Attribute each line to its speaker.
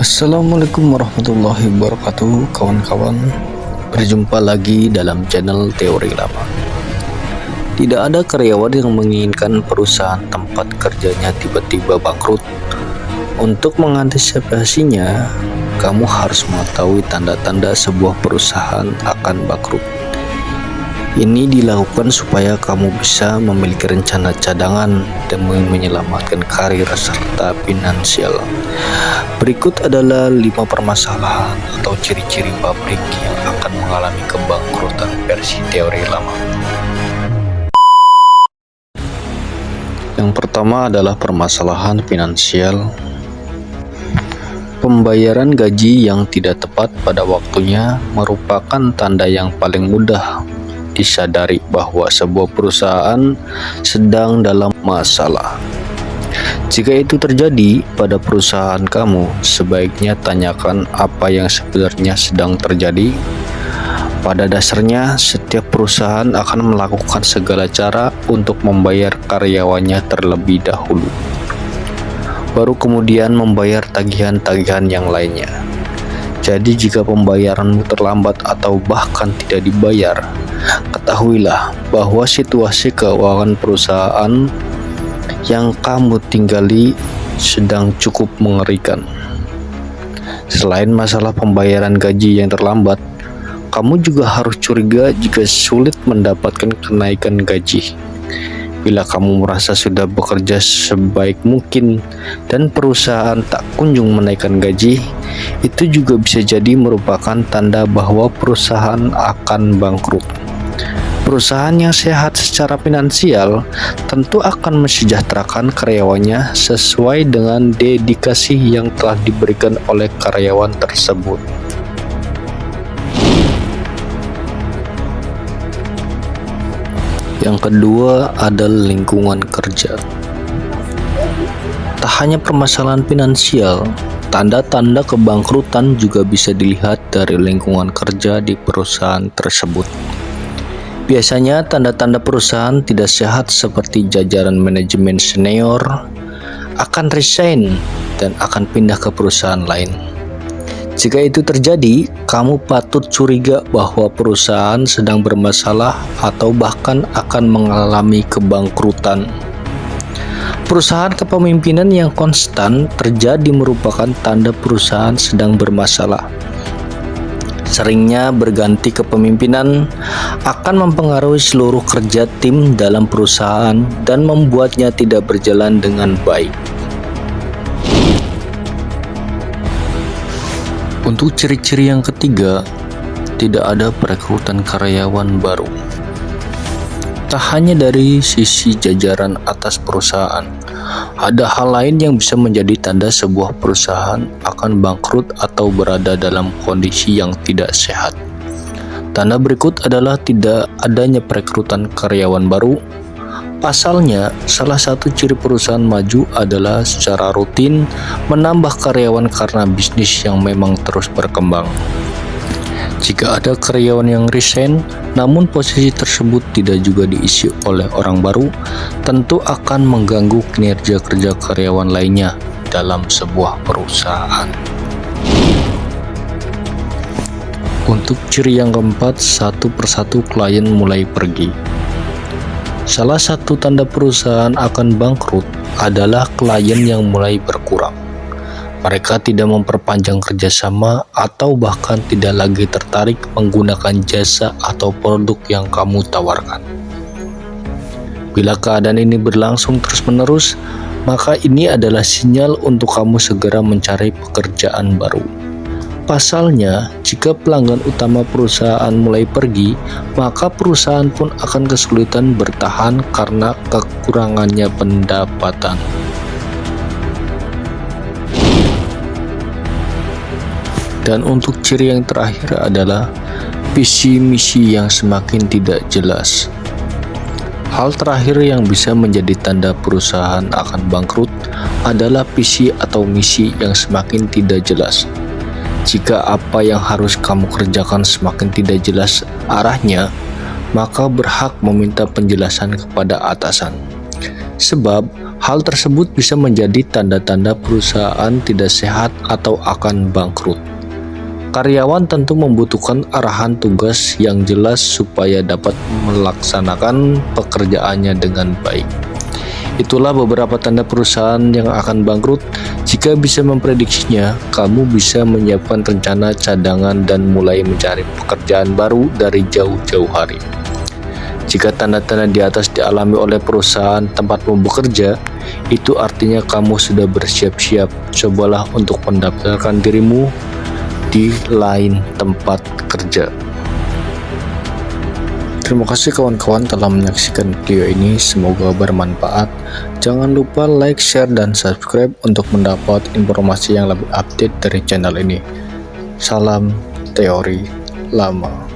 Speaker 1: Assalamualaikum warahmatullahi wabarakatuh, kawan-kawan. Berjumpa lagi dalam channel Teori Lama. Tidak ada karyawan yang menginginkan perusahaan tempat kerjanya tiba-tiba bangkrut. Untuk mengantisipasinya, kamu harus mengetahui tanda-tanda sebuah perusahaan akan bangkrut. Ini dilakukan supaya kamu bisa memiliki rencana cadangan demi menyelamatkan karir serta finansial. Berikut adalah 5 permasalahan atau ciri-ciri pabrik yang akan mengalami kebangkrutan versi teori lama. Yang pertama adalah permasalahan finansial. Pembayaran gaji yang tidak tepat pada waktunya merupakan tanda yang paling mudah disadari bahwa sebuah perusahaan sedang dalam masalah. Jika itu terjadi pada perusahaan kamu, sebaiknya tanyakan apa yang sebenarnya sedang terjadi. Pada dasarnya, setiap perusahaan akan melakukan segala cara untuk membayar karyawannya terlebih dahulu, baru kemudian membayar tagihan-tagihan yang lainnya. Jadi jika pembayaranmu terlambat atau bahkan tidak dibayar, ketahuilah bahwa situasi keuangan perusahaan yang kamu tinggali sedang cukup mengerikan. Selain masalah pembayaran gaji yang terlambat, kamu juga harus curiga jika sulit mendapatkan kenaikan gaji. Bila kamu merasa sudah bekerja sebaik mungkin dan perusahaan tak kunjung menaikkan gaji, itu juga bisa jadi merupakan tanda bahwa perusahaan akan bangkrut. Perusahaan yang sehat secara finansial tentu akan mensejahterakan karyawannya sesuai dengan dedikasi yang telah diberikan oleh karyawan tersebut. Yang kedua adalah lingkungan kerja. Tak hanya permasalahan finansial, tanda-tanda kebangkrutan juga bisa dilihat dari lingkungan kerja di perusahaan tersebut. Biasanya tanda-tanda perusahaan tidak sehat seperti jajaran manajemen senior akan resign dan akan pindah ke perusahaan lain. Jika itu terjadi, kamu patut curiga bahwa perusahaan sedang bermasalah atau bahkan akan mengalami kebangkrutan. Perusahaan kepemimpinan yang konstan terjadi merupakan tanda perusahaan sedang bermasalah. Seringnya berganti kepemimpinan akan mempengaruhi seluruh kerja tim dalam perusahaan dan membuatnya tidak berjalan dengan baik. Untuk ciri-ciri yang ketiga, tidak ada perekrutan karyawan baru. Tak hanya dari sisi jajaran atas perusahaan, ada hal lain yang bisa menjadi tanda sebuah perusahaan akan bangkrut atau berada dalam kondisi yang tidak sehat. Tanda berikut adalah tidak adanya perekrutan karyawan baru. Pasalnya, salah satu ciri perusahaan maju adalah secara rutin menambah karyawan karena bisnis yang memang terus berkembang. Jika ada karyawan yang resign, namun posisi tersebut tidak juga diisi oleh orang baru, tentu akan mengganggu kinerja kerja karyawan lainnya dalam sebuah perusahaan. Untuk ciri yang keempat, satu persatu klien mulai pergi. Salah satu tanda perusahaan akan bangkrut adalah klien yang mulai berkurang. Mereka tidak memperpanjang kerjasama atau bahkan tidak lagi tertarik menggunakan jasa atau produk yang kamu tawarkan. Bila keadaan ini berlangsung terus-menerus, maka ini adalah sinyal untuk kamu segera mencari pekerjaan baru. Pasalnya, jika pelanggan utama perusahaan mulai pergi, maka perusahaan pun akan kesulitan bertahan karena kekurangannya pendapatan. Dan untuk ciri yang terakhir adalah visi misi yang semakin tidak jelas. Hal terakhir yang bisa menjadi tanda perusahaan akan bangkrut adalah visi atau misi yang semakin tidak jelas. Jika apa yang harus kamu kerjakan semakin tidak jelas arahnya, maka berhak meminta penjelasan kepada atasan. Sebab Hal tersebut bisa menjadi tanda-tanda perusahaan tidak sehat atau akan bangkrut. Karyawan tentu membutuhkan arahan tugas yang jelas supaya dapat melaksanakan pekerjaannya dengan baik. Itulah beberapa tanda perusahaan yang akan bangkrut. Jika bisa memprediksinya, kamu bisa menyiapkan rencana cadangan dan mulai mencari pekerjaan baru dari jauh-jauh hari. Jika tanda-tanda di atas dialami oleh perusahaan tempatmu bekerja, itu artinya kamu sudah bersiap-siap. Cobalah untuk mendaftarkan dirimu di lain tempat kerja. Terima kasih kawan-kawan telah menyaksikan video ini, semoga bermanfaat. Jangan lupa like, share, dan subscribe untuk mendapat informasi yang lebih update dari channel ini. Salam teori lama.